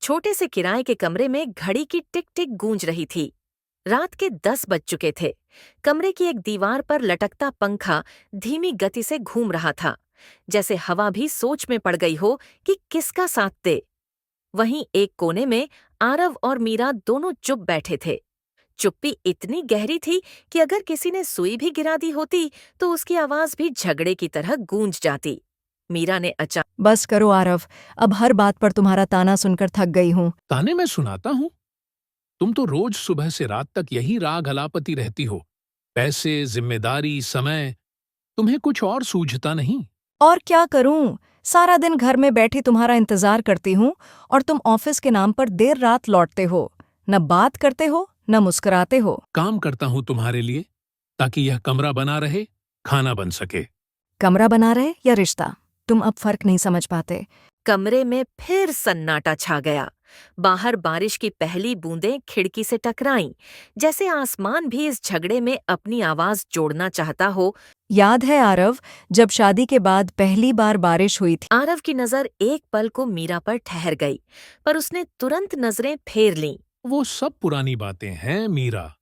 छोटे से किराए के कमरे में घड़ी की टिक टिक गूंज रही थी। रात के 10 बज चुके थे। कमरे की एक दीवार पर लटकता पंखा धीमी गति से घूम रहा था, जैसे हवा भी सोच में पड़ गई हो कि किसका साथ दे। वहीं एक कोने में आरव और मीरा दोनों चुप बैठे थे। चुप्पी इतनी गहरी थी कि अगर किसी ने सुई भी गिरा दी होती तो उसकी आवाज भी झगड़े की तरह गूंज जाती। मीरा ने अचानक, बस करो आरव, अब हर बात पर तुम्हारा ताना सुनकर थक गई हूँ। ताने मैं सुनाता हूँ? तुम तो रोज सुबह से रात तक यही राग अलापती रहती हो। पैसे, जिम्मेदारी, समय, तुम्हें कुछ और सूझता नहीं। और क्या करूँ? सारा दिन घर में बैठी तुम्हारा इंतजार करती हूँ और तुम ऑफिस के नाम पर देर रात लौटते हो। न बात करते हो न मुस्कुराते हो। काम करता हूँ तुम्हारे लिए, ताकि यह कमरा बना रहे, खाना बन सके। कमरा बना रहे या रिश्ता, तुम अब फर्क नहीं समझ पाते। कमरे में फिर सन्नाटा छा गया। बाहर बारिश की पहली बूंदें खिड़की से टकराईं, जैसे आसमान भी इस झगड़े में अपनी आवाज जोड़ना चाहता हो। याद है आरव, जब शादी के बाद पहली बार बारिश हुई थी? आरव की नजर एक पल को मीरा पर ठहर गई, पर उसने तुरंत नजरें फेर लीं। वो सब पुरानी बातें हैं मीरा।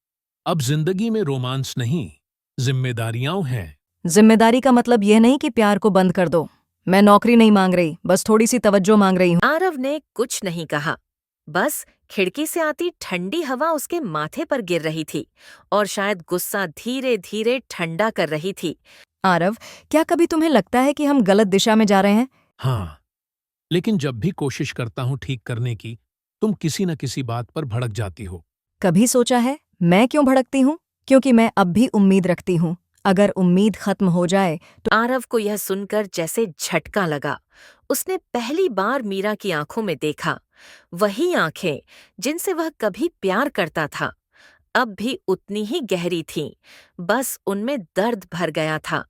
अब जिंदगी में रोमांस नहीं, जिम्मेदारियां हैं। जिम्मेदारी का मतलब यह नहीं कि प्यार को बंद कर दो। मैं नौकरी नहीं मांग रही, बस थोड़ी सी तवज्जो मांग रही हूँ। आरव ने कुछ नहीं कहा। बस खिड़की से आती ठंडी हवा उसके माथे पर गिर रही थी और शायद गुस्सा धीरे धीरे ठंडा कर रही थी। आरव, क्या कभी तुम्हें लगता है कि हम गलत दिशा में जा रहे हैं? हाँ, लेकिन जब भी कोशिश करता हूँ ठीक करने की, तुम किसी न किसी बात पर भड़क जाती हो। कभी सोचा है मैं क्यों भड़कती हूँ? क्योंकि मैं अब भी उम्मीद रखती हूँ। अगर उम्मीद खत्म हो जाए तो आरव को यह सुनकर जैसे झटका लगा। उसने पहली बार मीरा की आंखों में देखा, वही आंखें जिनसे वह कभी प्यार करता था, अब भी उतनी ही गहरी थीं, बस उनमें दर्द भर गया था।